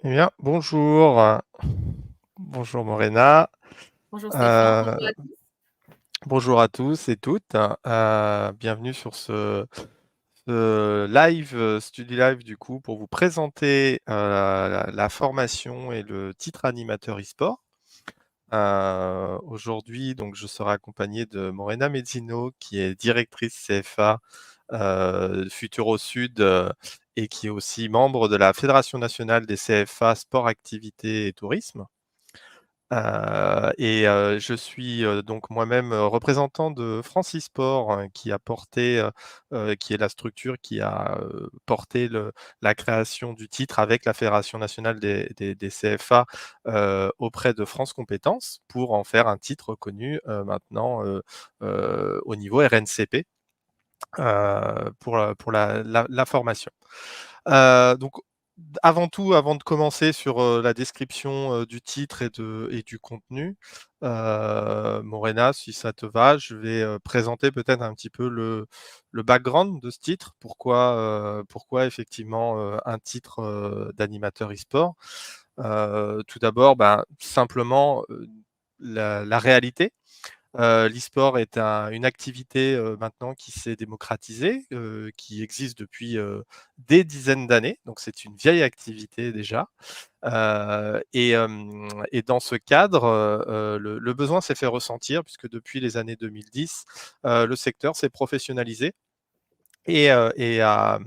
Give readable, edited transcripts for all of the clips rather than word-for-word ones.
Eh bien, bonjour. Bonjour Morena. Bonjour Stéphane, bonjour Heu, à tous. Bonjour à tous et toutes. Bienvenue sur ce live, studio live du coup pour vous présenter, la formation et le titre animateur e-sport. Aujourd'hui donc je serai accompagné de Morena Mezzino qui est directrice CFA, Futuro Sud, et qui est aussi membre de la Fédération nationale des CFA sport, activité et tourisme. Je suis, donc moi-même, représentant de Francisport, qui a porté, qui est la structure qui a, porté la création du titre avec la Fédération nationale des CFA, auprès de France Compétences pour en faire un titre connu, maintenant, au niveau RNCP, pour la formation. Donc avant tout, avant de commencer sur, la description, du titre et du contenu, Morena, si ça te va, je vais, présenter peut-être un petit peu le background de ce titre. Pourquoi effectivement, un titre, d'animateur e-sport? Tout d'abord, ben, simplement, la réalité. L'e-sport est une activité, maintenant qui s'est démocratisée, qui existe depuis, des dizaines d'années, donc c'est une vieille activité déjà. Et dans ce cadre, le besoin s'est fait ressentir puisque depuis les années 2010, le secteur s'est professionnalisé et a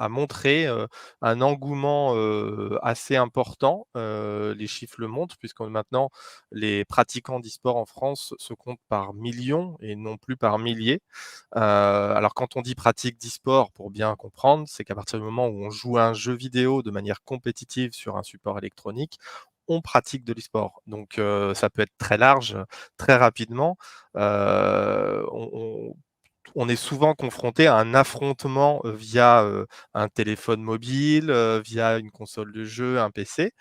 montré, un engouement, assez important. Les chiffres le montrent puisque maintenant les pratiquants d'e-sport en France se comptent par millions et non plus par milliers. Alors quand on dit pratique d'e-sport, pour bien comprendre, c'est qu'à partir du moment où on joue à un jeu vidéo de manière compétitive sur un support électronique, on pratique de l'e-sport. Donc ça peut être très large, très rapidement. On est souvent confronté à un affrontement, via, un téléphone mobile, via une console de jeu, un PC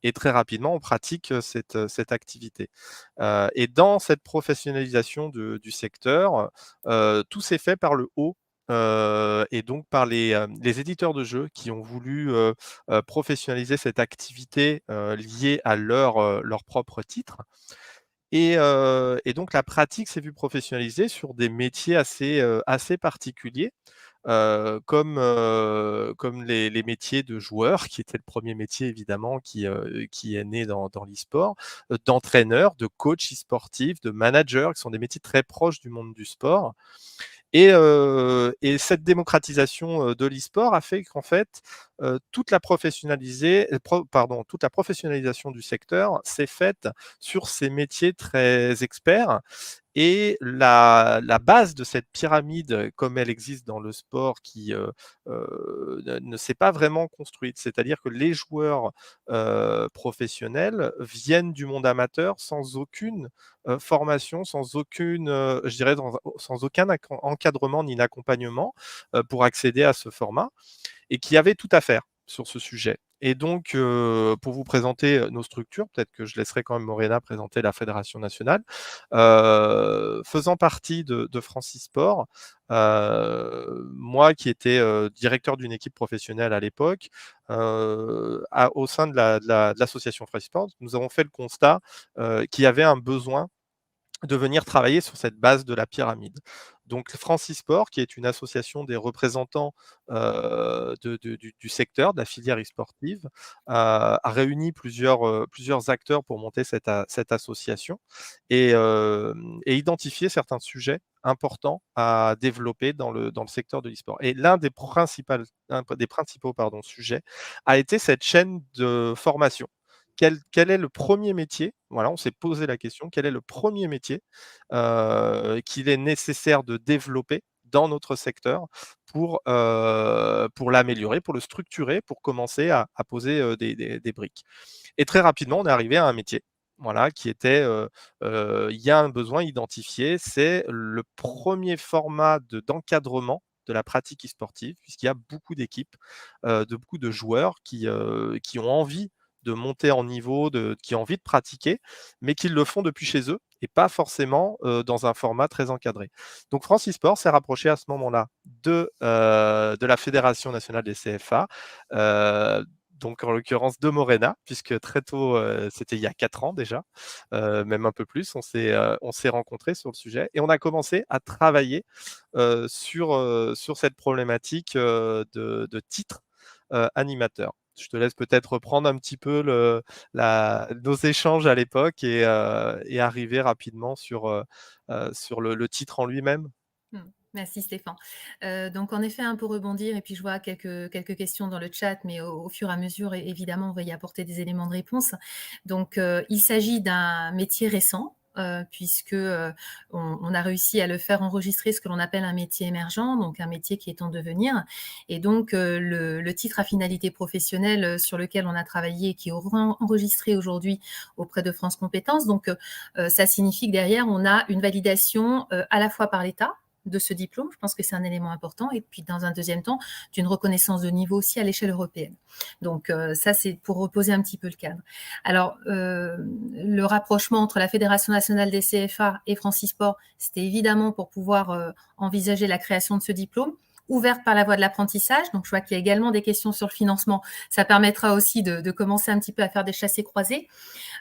et très rapidement on pratique, cette activité. Et dans cette professionnalisation du secteur, tout s'est fait par le haut, et donc par les éditeurs de jeux qui ont voulu, professionnaliser cette activité, liée à leur propre titre. Et donc la pratique s'est vue professionnalisée sur des métiers assez particuliers, comme les métiers de joueurs, qui était le premier métier évidemment qui est né dans l'e-sport, d'entraîneur, de coach e-sportif, de manager, qui sont des métiers très proches du monde du sport. Et cette démocratisation, de l'e-sport a fait qu'en fait, toute la professionnalisation du secteur s'est faite sur ces métiers très experts et la base de cette pyramide, comme elle existe dans le sport ne s'est pas vraiment construite. C'est-à-dire que les joueurs, professionnels viennent du monde amateur sans aucune, formation, sans aucune, je dirais sans aucun encadrement ni accompagnement, pour accéder à ce format et qui avaient tout à faire sur ce sujet. Et donc, pour vous présenter, nos structures, peut-être que je laisserai quand même Morena présenter la fédération nationale. Faisant partie de Francisport, moi qui étais, directeur d'une équipe professionnelle à l'époque, au sein de l'association Francisport, nous avons fait le constat, qu'il y avait un besoin de venir travailler sur cette base de la pyramide. Donc Francisport, qui est une association des représentants, du secteur, de la filière e-sportive, a réuni plusieurs acteurs pour monter cette association et identifier certains sujets importants à développer dans le secteur de l'e-sport. Et un des principaux pardon, sujets a été cette chaîne de formation. Quel est le premier métier? Voilà, on s'est posé la question, quel est le premier métier, qu'il est nécessaire de développer dans notre secteur pour l'améliorer, pour le structurer, pour commencer à poser, des briques. Et très rapidement, on est arrivé à un métier, voilà, qui était, il y a un besoin identifié, c'est le premier format d'encadrement de la pratique e-sportive, puisqu'il y a beaucoup d'équipes, de beaucoup de joueurs qui ont envie de monter en niveau, qui ont envie de pratiquer, mais qui le font depuis chez eux et pas forcément, dans un format très encadré. Donc France e-sport s'est rapproché à ce moment-là de la Fédération nationale des CFA, donc en l'occurrence de Morena, puisque très tôt, c'était il y a 4 ans déjà, même un peu plus, on s'est rencontrés sur le sujet et on a commencé à travailler sur cette problématique de titres animateurs. Je te laisse peut-être reprendre un petit peu nos échanges à l'époque et arriver rapidement sur le titre en lui-même. Mmh. Merci Stéphane. Donc en effet, pour rebondir et puis je vois quelques questions dans le chat, mais au fur et à mesure, évidemment, on va y apporter des éléments de réponse. Donc il s'agit d'un métier récent, puisque, on a réussi à le faire enregistrer, ce que l'on appelle un métier émergent, donc un métier qui est en devenir et donc le titre à finalité professionnelle, sur lequel on a travaillé et qui est enregistré aujourd'hui auprès de France Compétences. Donc ça signifie que derrière, on a une validation, à la fois par l'État, de ce diplôme. Je pense que c'est un élément important. Et puis, dans un deuxième temps, d'une reconnaissance de niveau aussi à l'échelle européenne. Donc, ça, c'est pour reposer un petit peu le cadre. Alors, le rapprochement entre la Fédération nationale des CFA et Francisport, c'était évidemment pour pouvoir envisager la création de ce diplôme, ouverte par la voie de l'apprentissage. Donc, je vois qu'il y a également des questions sur le financement. Ça permettra aussi de commencer un petit peu à faire des chassés croisés.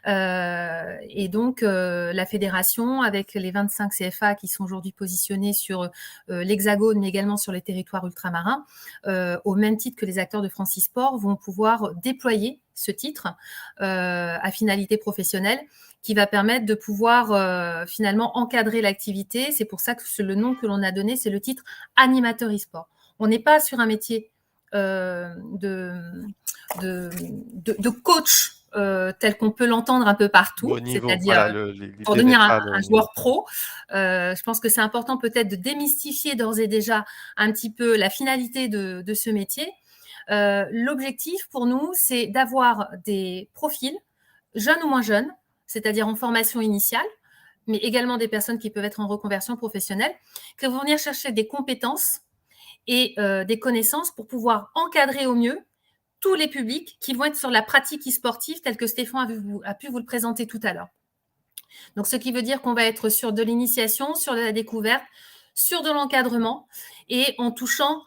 Et donc, la fédération, avec les 25 CFA qui sont aujourd'hui positionnés sur l'Hexagone, mais également sur les territoires ultramarins, au même titre que les acteurs de Francisport, vont pouvoir déployer ce titre à finalité professionnelle qui va permettre de pouvoir finalement encadrer l'activité. C'est pour ça que le nom que l'on a donné, c'est le titre animateur e-sport. On n'est pas sur un métier de coach tel qu'on peut l'entendre un peu partout, Au niveau, c'est-à-dire voilà, pour l'idée n'est devenir pas un de. joueur pro. Je pense que c'est important peut-être de démystifier d'ores et déjà un petit peu la finalité de ce métier. L'objectif pour nous, c'est d'avoir des profils, jeunes ou moins jeunes, c'est-à-dire en formation initiale, mais également des personnes qui peuvent être en reconversion professionnelle, qui vont venir chercher des compétences et des connaissances pour pouvoir encadrer au mieux tous les publics qui vont être sur la pratique e-sportive telle que Stéphane a pu vous le présenter tout à l'heure. Donc, ce qui veut dire qu'on va être sur de l'initiation, sur de la découverte, sur de l'encadrement et en touchant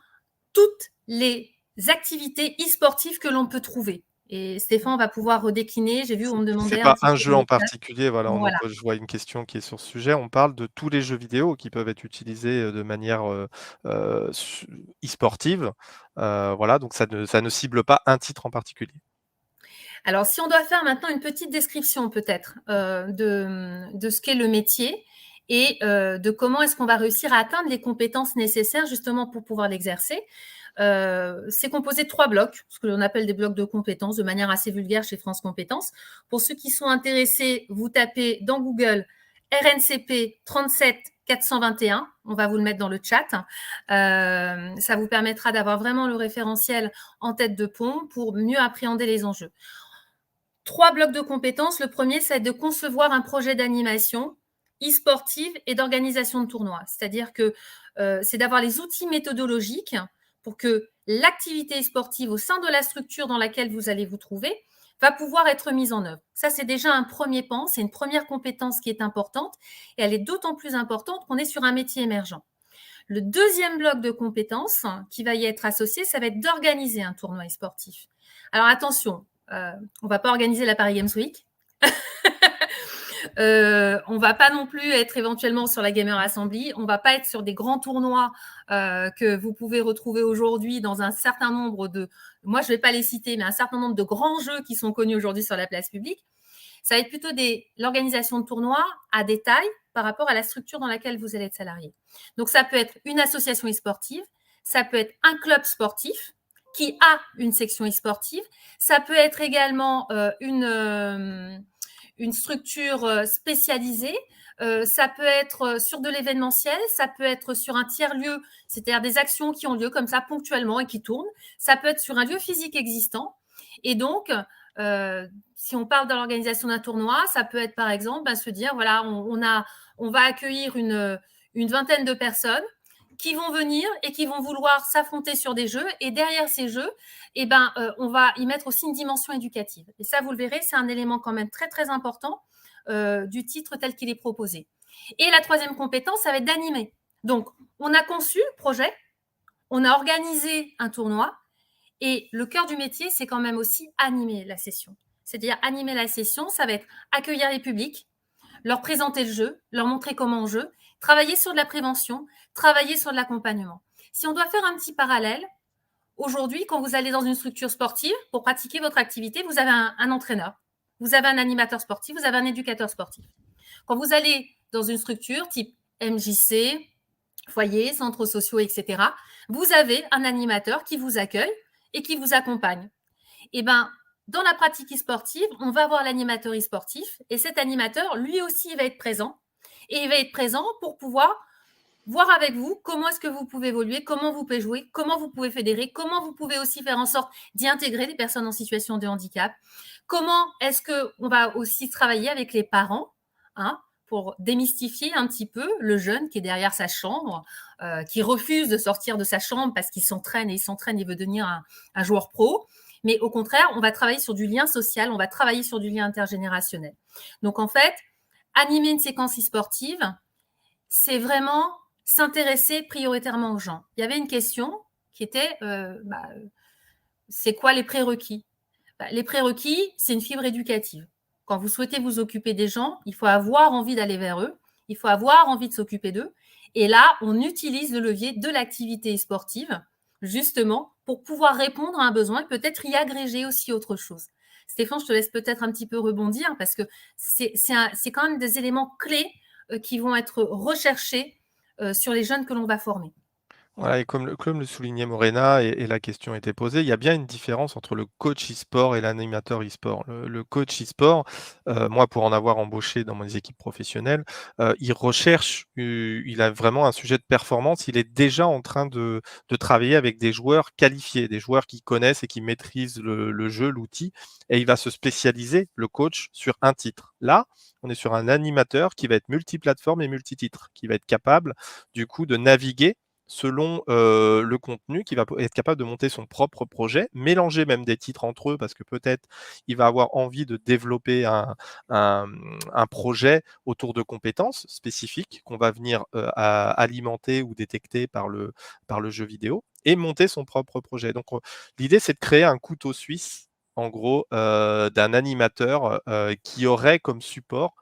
toutes les activités e-sportives que l'on peut trouver. Et Stéphane va pouvoir redécliner. J'ai vu, on me C'est demandait un pas petit un peu jeu dans le en chat. particulier, voilà, Voilà. je vois une question qui est sur ce sujet. On parle de tous les jeux vidéo qui peuvent être utilisés, de manière, su e-sportive. Voilà, donc ça ne cible pas un titre en particulier. Alors, si on doit faire maintenant une petite description peut-être de ce qu'est le métier et de comment est-ce qu'on va réussir à atteindre les compétences nécessaires justement pour pouvoir l'exercer, c'est composé de 3 blocs, ce que l'on appelle des blocs de compétences, de manière assez vulgaire chez France Compétences. Pour ceux qui sont intéressés, vous tapez dans Google RNCP 37 421, on va vous le mettre dans le chat. Ça vous permettra d'avoir vraiment le référentiel en tête de pont pour mieux appréhender les enjeux. 3 blocs de compétences. Le premier, c'est de concevoir un projet d'animation e-sportive et d'organisation de tournois. C'est-à-dire que c'est d'avoir les outils méthodologiques pour que l'activité sportive au sein de la structure dans laquelle vous allez vous trouver va pouvoir être mise en œuvre. Ça, c'est déjà un premier pan, c'est une première compétence qui est importante et elle est d'autant plus importante qu'on est sur un métier émergent. Le deuxième bloc de compétences qui va y être associé, ça va être d'organiser un tournoi e-sportif. Alors attention, on va pas organiser la Paris Games Week. On va pas non plus être éventuellement sur la Gamer Assembly. On va pas être sur des grands tournois que vous pouvez retrouver aujourd'hui dans un certain nombre de, moi je vais pas les citer, mais un certain nombre de grands jeux qui sont connus aujourd'hui sur la place publique. Ça va être plutôt l'organisation de tournois à détail par rapport à la structure dans laquelle vous allez être salarié. Donc, ça peut être une association e-sportive, ça peut être un club sportif qui a une section e-sportive, ça peut être également une structure spécialisée, ça peut être sur de l'événementiel, ça peut être sur un tiers-lieu, c'est-à-dire des actions qui ont lieu comme ça ponctuellement et qui tournent, ça peut être sur un lieu physique existant. Et donc, si on parle de l'organisation d'un tournoi, ça peut être par exemple se dire voilà, on va accueillir une vingtaine de personnes qui vont venir et qui vont vouloir s'affronter sur des jeux. Et derrière ces jeux, on va y mettre aussi une dimension éducative. Et ça, vous le verrez, c'est un élément quand même très, très important du titre tel qu'il est proposé. Et la troisième compétence, ça va être d'animer. Donc, on a conçu le projet, on a organisé un tournoi, Et le cœur du métier, c'est quand même aussi animer la session. C'est-à-dire animer la session, ça va être accueillir les publics, leur présenter le jeu, leur montrer comment on joue, travailler sur de la prévention, travailler sur de l'accompagnement. Si on doit faire un petit parallèle, aujourd'hui, quand vous allez dans une structure sportive pour pratiquer votre activité, vous avez un entraîneur, vous avez un animateur sportif, vous avez un éducateur sportif. Quand vous allez dans une structure type MJC, foyer, centres sociaux, etc., vous avez un animateur qui vous accueille et qui vous accompagne. Et ben, dans la pratique e-sportive, on va avoir l'animateur e-sportif et cet animateur, lui aussi, il va être présent. Et il va être présent pour pouvoir voir avec vous comment est-ce que vous pouvez évoluer, comment vous pouvez jouer, comment vous pouvez fédérer, comment vous pouvez aussi faire en sorte d'y intégrer des personnes en situation de handicap, comment est-ce qu'on va aussi travailler avec les parents, hein, pour démystifier un petit peu le jeune qui est derrière sa chambre, qui refuse de sortir de sa chambre parce qu'il s'entraîne, il veut devenir un joueur pro. Mais au contraire, on va travailler sur du lien social, on va travailler sur du lien intergénérationnel. Donc en fait, animer une séquence e-sportive, c'est vraiment s'intéresser prioritairement aux gens. Il y avait une question qui était, c'est quoi les prérequis? Les prérequis, c'est une fibre éducative. Quand vous souhaitez vous occuper des gens, il faut avoir envie d'aller vers eux, il faut avoir envie de s'occuper d'eux. Et là, on utilise le levier de l'activité sportive, justement, pour pouvoir répondre à un besoin et peut-être y agréger aussi autre chose. Stéphane, je te laisse peut-être un petit peu rebondir parce que c'est quand même des éléments clés qui vont être recherchés sur les jeunes que l'on va former. Voilà, Voilà. et comme le soulignait Morena et la question était posée, il y a bien une différence entre le coach e-sport et l'animateur e-sport. Le coach e-sport, moi pour en avoir embauché dans mes équipes professionnelles, il recherche, il a vraiment un sujet de performance. Il est déjà en train de travailler avec des joueurs qualifiés, des joueurs qui connaissent et qui maîtrisent le jeu, l'outil, et il va se spécialiser, le coach, sur un titre. Là, on est sur un animateur qui va être multiplateforme et multititre, qui va être capable du coup de naviguer selon le contenu, qui va être capable de monter son propre projet, mélanger même des titres entre eux parce que peut-être il va avoir envie de développer un, un projet autour de compétences spécifiques qu'on va venir alimenter ou détecter par le jeu vidéo et monter son propre projet. Donc l'idée c'est de créer un couteau suisse en gros d'un animateur qui aurait comme support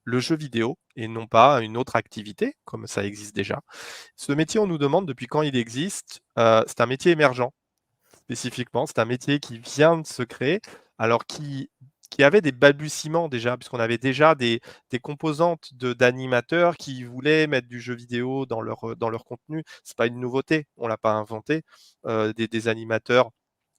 le jeu vidéo et non pas une autre activité comme ça existe déjà. Ce métier, on nous demande depuis quand il existe. C'est un métier émergent, spécifiquement. C'est un métier qui vient de se créer, alors qui avait des balbutiements déjà, puisqu'on avait déjà des composantes d'animateurs qui voulaient mettre du jeu vidéo dans leur contenu. Ce n'est pas une nouveauté, on ne l'a pas inventé. Des animateurs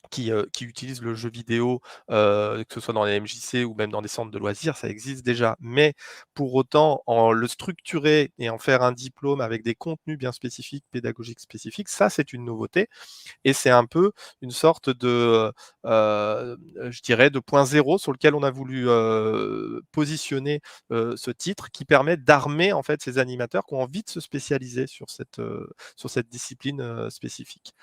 qui utilisent le jeu vidéo, que ce soit dans les MJC ou même dans des centres de loisirs, ça existe déjà. Mais pour autant, en le structurer et en faire un diplôme avec des contenus bien spécifiques, pédagogiques spécifiques, ça, c'est une nouveauté. Et c'est un peu une sorte de, je dirais, de point zéro sur lequel on a voulu positionner ce titre qui permet d'armer en fait ces animateurs qui ont envie de se spécialiser sur cette discipline spécifique.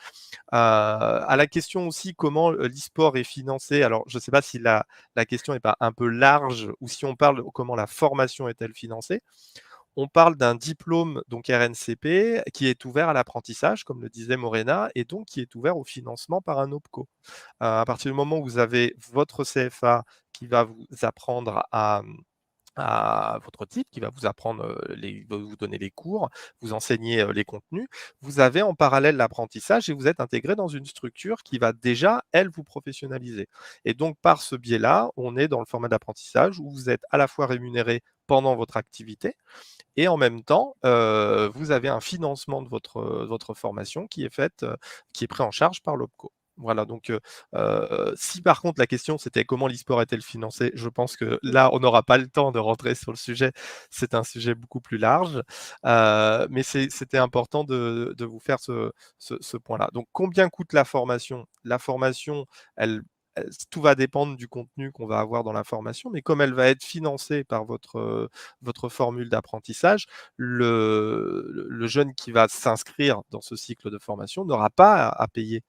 À la question aussi comment l'e-sport est financé, alors je ne sais pas si la question n'est pas un peu large ou si on parle comment la formation est-elle financée. On parle d'un diplôme donc RNCP qui est ouvert à l'apprentissage, comme le disait Morena, et donc qui est ouvert au financement par un OPCO. À partir du moment où vous avez votre CFA qui va vous apprendre à votre titre, qui va vous apprendre, vous donner les cours, vous enseigner les contenus. Vous avez en parallèle l'apprentissage et vous êtes intégré dans une structure qui va déjà, elle, vous professionnaliser. Et donc, par ce biais-là, on est dans le format d'apprentissage où vous êtes à la fois rémunéré pendant votre activité et en même temps, vous avez un financement de votre formation qui est faite, qui est pris en charge par l'OPCO. Voilà, donc si par contre la question c'était comment l'e-sport est-elle financé, je pense que là, on n'aura pas le temps de rentrer sur le sujet. C'est un sujet beaucoup plus large, mais c'était important de vous faire ce point-là. Donc combien coûte la formation? La formation, elle tout va dépendre du contenu qu'on va avoir dans la formation, mais comme elle va être financée par votre formule d'apprentissage, le jeune qui va s'inscrire dans ce cycle de formation n'aura pas à payer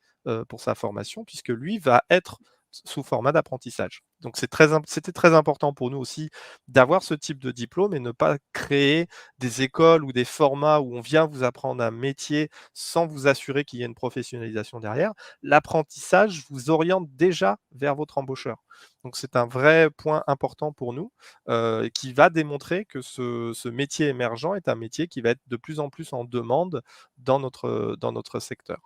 pour sa formation, puisque lui va être sous format d'apprentissage. Donc c'était très important pour nous aussi d'avoir ce type de diplôme et ne pas créer des écoles ou des formats où on vient vous apprendre un métier sans vous assurer qu'il y ait une professionnalisation derrière. L'apprentissage vous oriente déjà vers votre embaucheur. Donc c'est un vrai point important pour nous, qui va démontrer que ce métier émergent est un métier qui va être de plus en plus en demande dans notre secteur.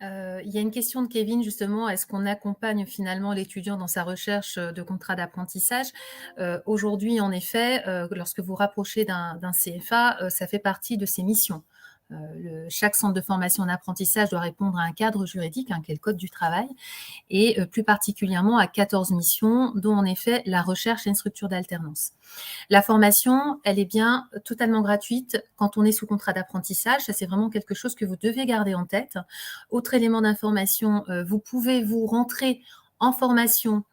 Il y a une question de Kevin justement, est-ce qu'on accompagne finalement l'étudiant dans sa recherche, de contrat d'apprentissage? Aujourd'hui en effet, lorsque vous rapprochez d'un CFA, ça fait partie de ses missions. Chaque centre de formation en apprentissage doit répondre à un cadre juridique, qui est le code du travail et plus particulièrement à 14 missions, dont en effet la recherche et une structure d'alternance. La formation, elle est bien totalement gratuite quand on est sous contrat d'apprentissage. Ça, c'est vraiment quelque chose que vous devez garder en tête. Autre élément d'information, vous pouvez vous rentrer en formation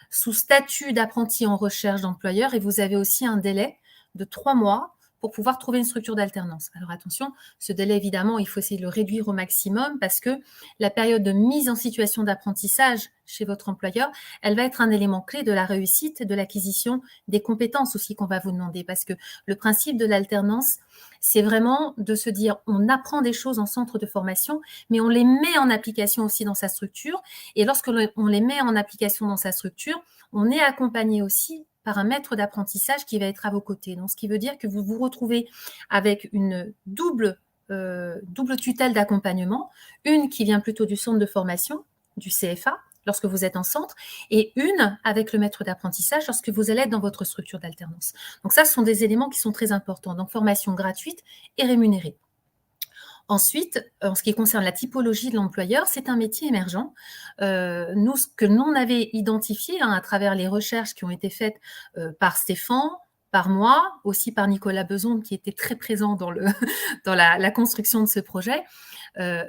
sous statut d'apprenti en recherche d'employeur et vous avez aussi un délai de 3 mois pour pouvoir trouver une structure d'alternance. Alors attention, ce délai, évidemment, il faut essayer de le réduire au maximum parce que la période de mise en situation d'apprentissage chez votre employeur, elle va être un élément clé de la réussite, de l'acquisition des compétences aussi qu'on va vous demander. Parce que le principe de l'alternance, c'est vraiment de se dire, on apprend des choses en centre de formation, mais on les met en application aussi dans sa structure. Et lorsque on les met en application dans sa structure, on est accompagné aussi par un maître d'apprentissage qui va être à vos côtés. Donc, ce qui veut dire que vous vous retrouvez avec une double tutelle d'accompagnement, une qui vient plutôt du centre de formation, du CFA, lorsque vous êtes en centre, et une avec le maître d'apprentissage lorsque vous allez être dans votre structure d'alternance. Donc ça, ce sont des éléments qui sont très importants. Donc, formation gratuite et rémunérée. Ensuite, en ce qui concerne la typologie de l'employeur, c'est un métier émergent. Nous, ce que l'on avait identifié à travers les recherches qui ont été faites par Stéphane, par moi, aussi par Nicolas Beson, qui était très présent dans la construction de ce projet.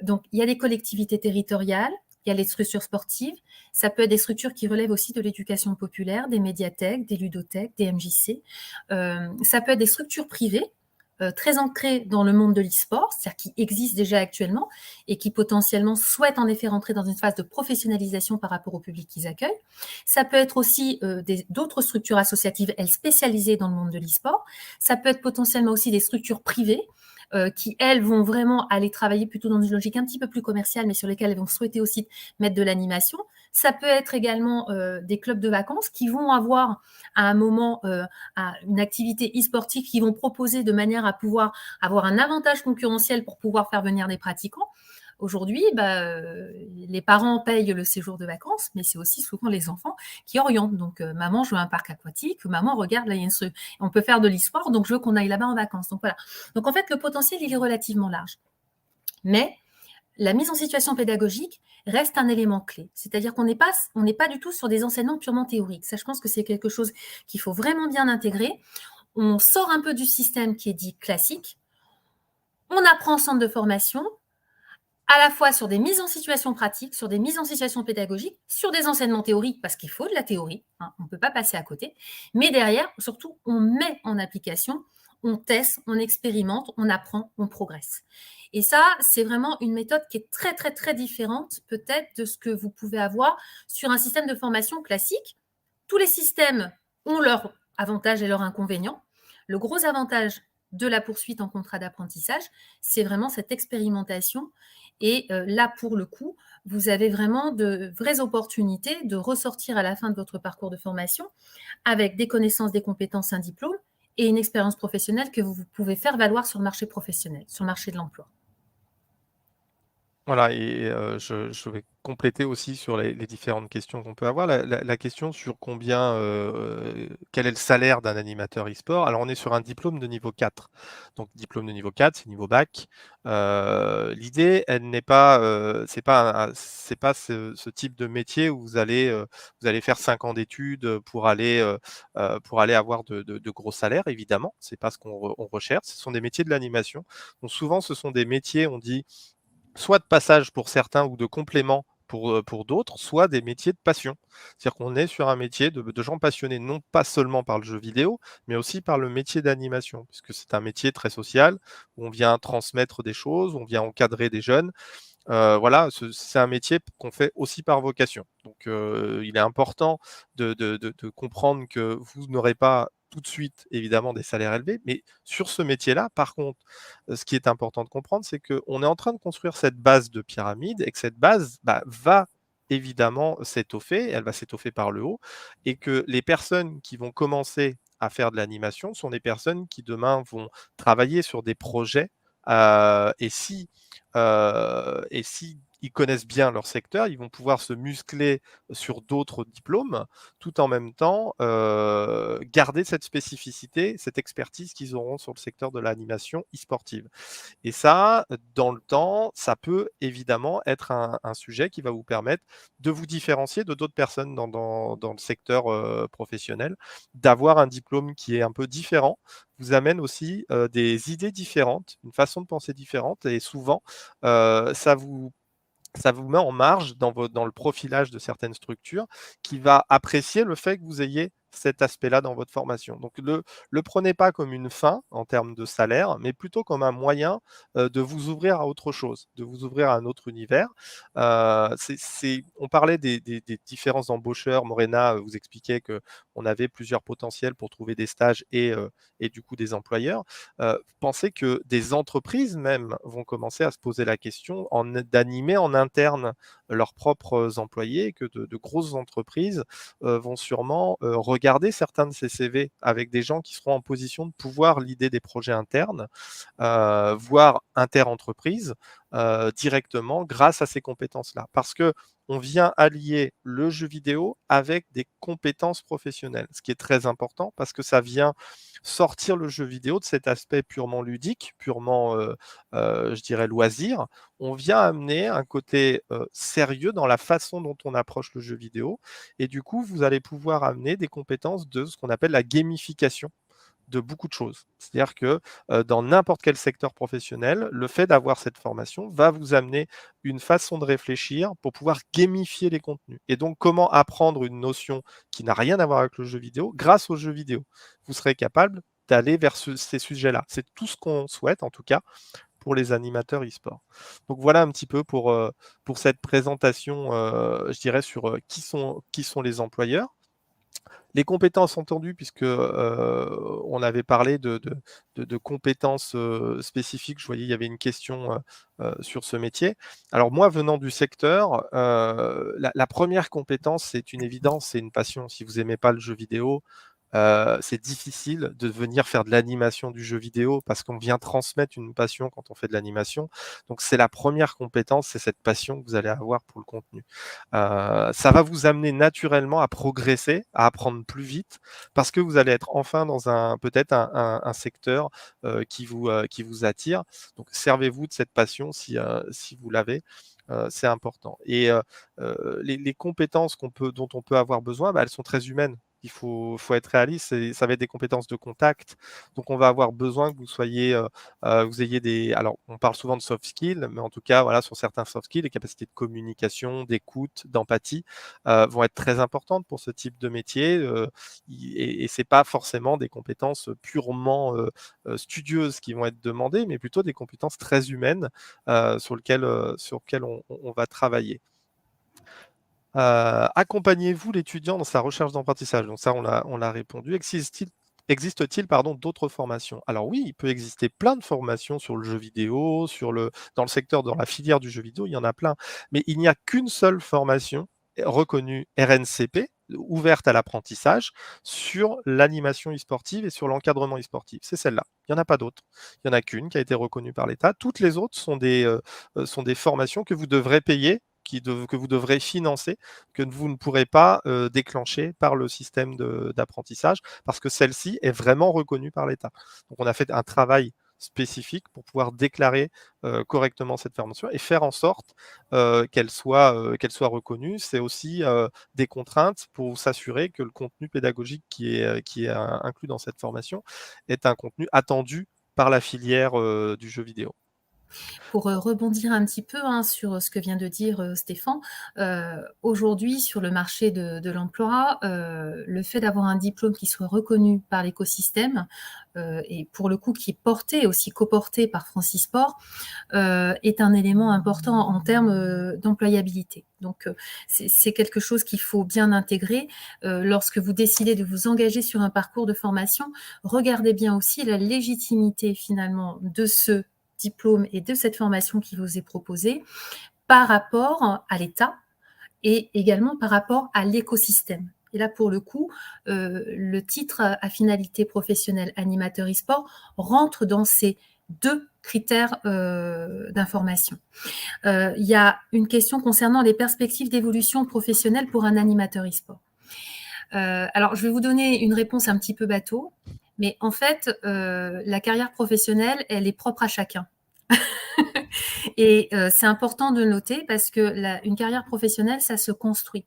Donc, il y a des collectivités territoriales, il y a les structures sportives, ça peut être des structures qui relèvent aussi de l'éducation populaire, des médiathèques, des ludothèques, des MJC. Ça peut être des structures privées, très ancrées dans le monde de l'e-sport, c'est-à-dire qui existent déjà actuellement et qui potentiellement souhaitent en effet rentrer dans une phase de professionnalisation par rapport au public qu'ils accueillent. Ça peut être aussi d'autres structures associatives, elles spécialisées dans le monde de l'e-sport. Ça peut être potentiellement aussi des structures privées qui, elles, vont vraiment aller travailler plutôt dans une logique un petit peu plus commerciale, mais sur lesquelles elles vont souhaiter aussi mettre de l'animation. Ça peut être également des clubs de vacances qui vont avoir à un moment une activité e-sportive qui vont proposer de manière à pouvoir avoir un avantage concurrentiel pour pouvoir faire venir des pratiquants. Aujourd'hui, les parents payent le séjour de vacances, mais c'est aussi souvent les enfants qui orientent. Donc, maman, je veux un parc aquatique. Maman, regarde, là, on peut faire de l'e-sport, donc je veux qu'on aille là-bas en vacances. Donc, voilà. Donc, en fait, le potentiel, il est relativement large. Mais la mise en situation pédagogique reste un élément clé. C'est-à-dire qu'on n'est pas du tout sur des enseignements purement théoriques. Ça, je pense que c'est quelque chose qu'il faut vraiment bien intégrer. On sort un peu du système qui est dit classique. On apprend en centre de formation, à la fois sur des mises en situation pratiques, sur des mises en situation pédagogiques, sur des enseignements théoriques, parce qu'il faut de la théorie, on ne peut pas passer à côté, mais derrière, surtout, on met en application, on teste, on expérimente, on apprend, on progresse. Et ça, c'est vraiment une méthode qui est très, très, très différente peut-être de ce que vous pouvez avoir sur un système de formation classique. Tous les systèmes ont leurs avantages et leurs inconvénients. Le gros avantage de la poursuite en contrat d'apprentissage, c'est vraiment cette expérimentation. Et là, pour le coup, vous avez vraiment de vraies opportunités de ressortir à la fin de votre parcours de formation avec des connaissances, des compétences, un diplôme et une expérience professionnelle que vous pouvez faire valoir sur le marché professionnel, sur le marché de l'emploi. Voilà et je vais compléter aussi sur les différentes questions qu'on peut avoir. La question sur combien, quel est le salaire d'un animateur e-sport? Alors on est sur un diplôme de niveau 4. Donc diplôme de niveau 4, c'est niveau bac. L'idée, elle n'est pas, c'est pas ce type de métier où vous allez faire 5 ans d'études, pour aller avoir de gros salaires évidemment. C'est pas ce on recherche. Ce sont des métiers de l'animation. Donc souvent ce sont des métiers, on dit soit de passage pour certains ou de complément pour d'autres, soit des métiers de passion. C'est-à-dire qu'on est sur un métier de gens passionnés, non pas seulement par le jeu vidéo, mais aussi par le métier d'animation, puisque c'est un métier très social, où on vient transmettre des choses, on vient encadrer des jeunes. voilà, c'est un métier qu'on fait aussi par vocation. Donc, il est important de comprendre que vous n'aurez pas tout de suite, évidemment, des salaires élevés. Mais sur ce métier-là, par contre, ce qui est important de comprendre, c'est qu'on est en train de construire cette base de pyramide et que cette base va évidemment s'étoffer, elle va s'étoffer par le haut, et que les personnes qui vont commencer à faire de l'animation sont des personnes qui demain vont travailler sur des projets. Et si ils connaissent bien leur secteur, ils vont pouvoir se muscler sur d'autres diplômes, tout en même temps garder cette spécificité, cette expertise qu'ils auront sur le secteur de l'animation e-sportive. Et ça, dans le temps, ça peut évidemment être un sujet qui va vous permettre de vous différencier de d'autres personnes dans le secteur professionnel, d'avoir un diplôme qui est un peu différent, vous amène aussi des idées différentes, une façon de penser différente, et souvent, ça vous met en marge dans le profilage de certaines structures qui va apprécier le fait que vous ayez cet aspect-là dans votre formation. Donc le prenez pas comme une fin en termes de salaire, mais plutôt comme un moyen de vous ouvrir à autre chose, de vous ouvrir à un autre univers. On parlait des différents embaucheurs. Morena vous expliquait qu'on avait plusieurs potentiels pour trouver des stages et du coup des employeurs. Pensez que des entreprises même vont commencer à se poser la question d'animer en interne leurs propres employés, que de grosses entreprises vont sûrement regarder certains de ces CV avec des gens qui seront en position de pouvoir l'idée des projets internes, voire inter-entreprises, directement grâce à ces compétences-là. Parce que on vient allier le jeu vidéo avec des compétences professionnelles, ce qui est très important parce que ça vient sortir le jeu vidéo de cet aspect purement ludique, purement, je dirais, loisir. On vient amener un côté sérieux dans la façon dont on approche le jeu vidéo. Et du coup, vous allez pouvoir amener des compétences de ce qu'on appelle la gamification de beaucoup de choses. C'est-à-dire que dans n'importe quel secteur professionnel, le fait d'avoir cette formation va vous amener une façon de réfléchir pour pouvoir gamifier les contenus. Et donc, comment apprendre une notion qui n'a rien à voir avec le jeu vidéo grâce au jeu vidéo. Vous serez capable d'aller vers ces sujets-là. C'est tout ce qu'on souhaite, en tout cas, pour les animateurs e-sport. Donc voilà un petit peu pour cette présentation, je dirais, sur qui sont les employeurs. Les compétences entendues, puisque on avait parlé de compétences spécifiques, je voyais il y avait une question sur ce métier. Alors moi, venant du secteur, la première compétence, c'est une évidence, c'est une passion. Si vous n'aimez pas le jeu vidéo, c'est difficile de venir faire de l'animation du jeu vidéo parce qu'on vient transmettre une passion quand on fait de l'animation. Donc c'est la première compétence, c'est cette passion que vous allez avoir pour le contenu. Ça va vous amener naturellement à progresser, à apprendre plus vite parce que vous allez être enfin dans peut-être un secteur qui vous attire. Donc servez-vous de cette passion si vous l'avez. C'est important. Et les compétences dont on peut avoir besoin, elles sont très humaines. Il faut être réaliste, ça va être des compétences de contact. Donc, on va avoir besoin que vous ayez des. Alors, on parle souvent de soft skills, mais en tout cas, voilà, sur certains soft skills, les capacités de communication, d'écoute, d'empathie vont être très importantes pour ce type de métier. Et c'est pas forcément des compétences purement studieuses qui vont être demandées, mais plutôt des compétences très humaines sur lesquelles on va travailler. Accompagnez-vous l'étudiant dans sa recherche d'apprentissage? Donc ça, on l'a répondu. Existe-t-il d'autres formations? Alors oui, il peut exister plein de formations sur le jeu vidéo, dans le secteur, dans la filière du jeu vidéo, il y en a plein. Mais il n'y a qu'une seule formation reconnue RNCP, ouverte à l'apprentissage, sur l'animation e-sportive et sur l'encadrement e-sportif. C'est celle-là. Il n'y en a pas d'autres. Il n'y en a qu'une qui a été reconnue par l'État. Toutes les autres sont des formations que vous devrez payer, que vous devrez financer, que vous ne pourrez pas déclencher par le système d'apprentissage, parce que celle-ci est vraiment reconnue par l'État. Donc on a fait un travail spécifique pour pouvoir déclarer correctement cette formation et faire en sorte qu'elle soit reconnue. C'est aussi des contraintes pour s'assurer que le contenu pédagogique qui est inclus dans cette formation est un contenu attendu par la filière du jeu vidéo. Pour, rebondir un petit peu, hein, sur ce que vient de dire, Stéphane, aujourd'hui sur le marché de l'emploi, le fait d'avoir un diplôme qui soit reconnu par l'écosystème, et pour le coup qui est porté, aussi coporté par Francisport, est un élément important en termes, d'employabilité. Donc, c'est quelque chose qu'il faut bien intégrer, lorsque vous décidez de vous engager sur un parcours de formation. Regardez bien aussi la légitimité finalement de ce diplôme et de cette formation qui vous est proposée par rapport à l'État et également par rapport à l'écosystème. Et là, pour le coup, le titre à finalité professionnelle animateur e-sport rentre dans ces 2 critères, d'information. Il y a une question concernant les perspectives d'évolution professionnelle pour un animateur e-sport. Alors, je vais vous donner une réponse un petit peu bateau, mais en fait, la carrière professionnelle, elle est propre à chacun. Et c'est important de le noter parce que une carrière professionnelle, ça se construit.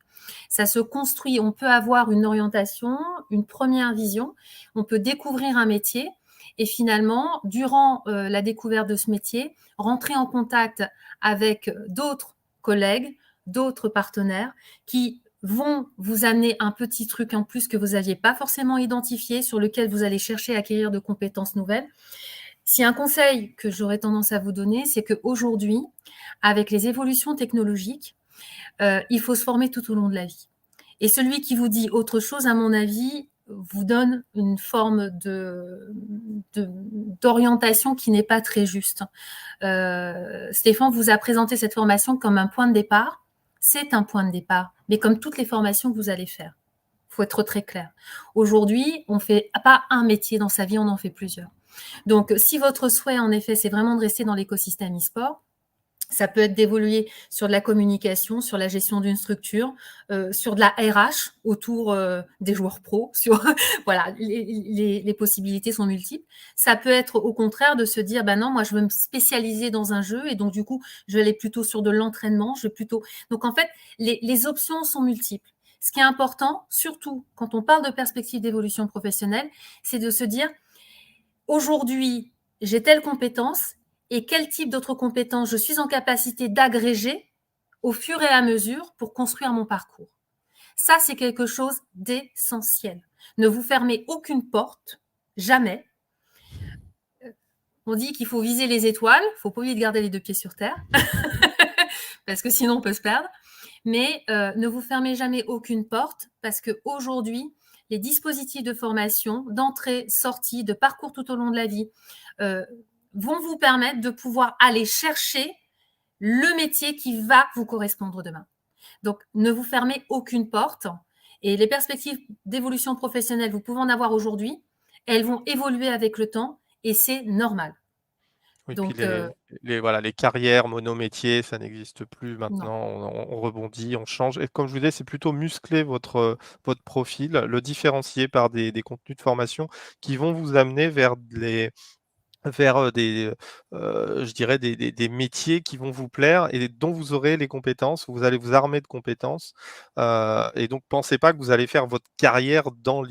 Ça se construit, on peut avoir une orientation, une première vision, on peut découvrir un métier et finalement, durant la découverte de ce métier, rentrer en contact avec d'autres collègues, d'autres partenaires qui vont vous amener un petit truc en plus que vous n'aviez pas forcément identifié, sur lequel vous allez chercher à acquérir de compétences nouvelles. Si un conseil que j'aurais tendance à vous donner, c'est qu'aujourd'hui, avec les évolutions technologiques, il faut se former tout au long de la vie. Et celui qui vous dit autre chose, à mon avis, vous donne une forme d'orientation qui n'est pas très juste. Stéphane vous a présenté cette formation comme un point de départ. C'est un point de départ, mais comme toutes les formations que vous allez faire. Il faut être très clair. Aujourd'hui, on ne fait pas un métier dans sa vie, on en fait plusieurs. Donc, si votre souhait, en effet, c'est vraiment de rester dans l'écosystème e-sport, ça peut être d'évoluer sur de la communication, sur la gestion d'une structure, sur de la RH autour des joueurs pros. Voilà, les possibilités sont multiples. Ça peut être au contraire de se dire, ben non, moi je veux me spécialiser dans un jeu et donc du coup, je vais aller plutôt sur de l'entraînement. Donc en fait, les options sont multiples. Ce qui est important, surtout quand on parle de perspective d'évolution professionnelle, c'est de se dire, aujourd'hui, j'ai telle compétence et quel type d'autres compétences je suis en capacité d'agréger au fur et à mesure pour construire mon parcours. Ça, c'est quelque chose d'essentiel. Ne vous fermez aucune porte, jamais. On dit qu'il faut viser les étoiles, il ne faut pas oublier de garder les 2 pieds sur terre, parce que sinon on peut se perdre. Mais ne vous fermez jamais aucune porte, parce qu'aujourd'hui, les dispositifs de formation, d'entrée, sortie, de parcours tout au long de la vie, vont vous permettre de pouvoir aller chercher le métier qui va vous correspondre demain. Donc, ne vous fermez aucune porte. Et les perspectives d'évolution professionnelle, vous pouvez en avoir aujourd'hui, elles vont évoluer avec le temps et c'est normal. Oui, puis Donc, voilà, les carrières monométiers, ça n'existe plus non. maintenant. On rebondit, on change et comme je vous disais, c'est plutôt muscler votre profil, le différencier par des contenus de formation qui vont vous amener vers je dirais des métiers qui vont vous plaire et dont vous aurez les compétences, vous allez vous armer de compétences, et donc pensez pas que vous allez faire votre carrière dans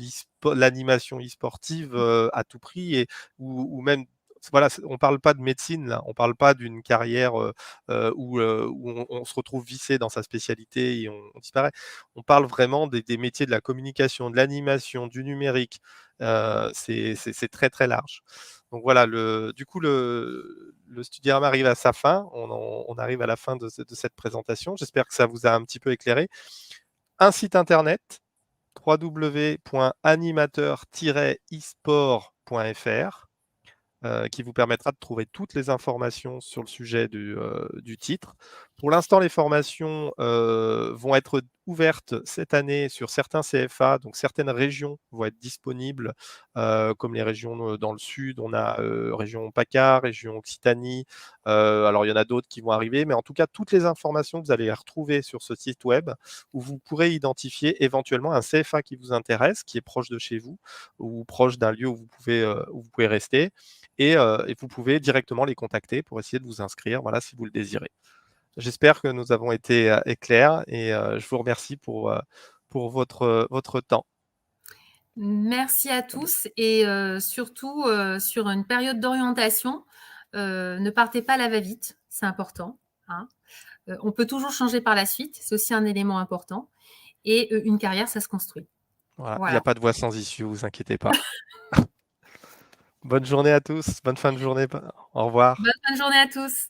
l'animation e-sportive, à tout prix et ou même voilà, on parle pas de médecine là, on parle pas d'une carrière, où on se retrouve vissé dans sa spécialité et on disparaît. On parle vraiment des métiers de la communication, de l'animation, du numérique, c'est très, très large. Donc voilà, du coup, le Studiorama arrive à sa fin. On arrive à la fin de cette présentation. J'espère que ça vous a un petit peu éclairé. Un site internet, www.animateur-esport.fr, qui vous permettra de trouver toutes les informations sur le sujet du titre. Pour l'instant, les formations vont être ouvertes cette année sur certains CFA, donc certaines régions vont être disponibles, comme les régions dans le sud, on a région PACA, région Occitanie, alors il y en a d'autres qui vont arriver, mais en tout cas, toutes les informations, vous allez les retrouver sur ce site web où vous pourrez identifier éventuellement un CFA qui vous intéresse, qui est proche de chez vous ou proche d'un lieu où vous pouvez rester et vous pouvez directement les contacter pour essayer de vous inscrire, voilà, si vous le désirez. J'espère que nous avons été clairs et je vous remercie pour votre temps. Merci à tous et surtout, sur une période d'orientation, Ne partez pas à la va-vite, c'est important, hein. On peut toujours changer par la suite, c'est aussi un élément important et une carrière, ça se construit. Voilà, il y Voilà. a pas de voie sans issue, vous inquiétez pas. Bonne journée à tous, bonne fin de journée, au revoir. Bonne fin de journée à tous.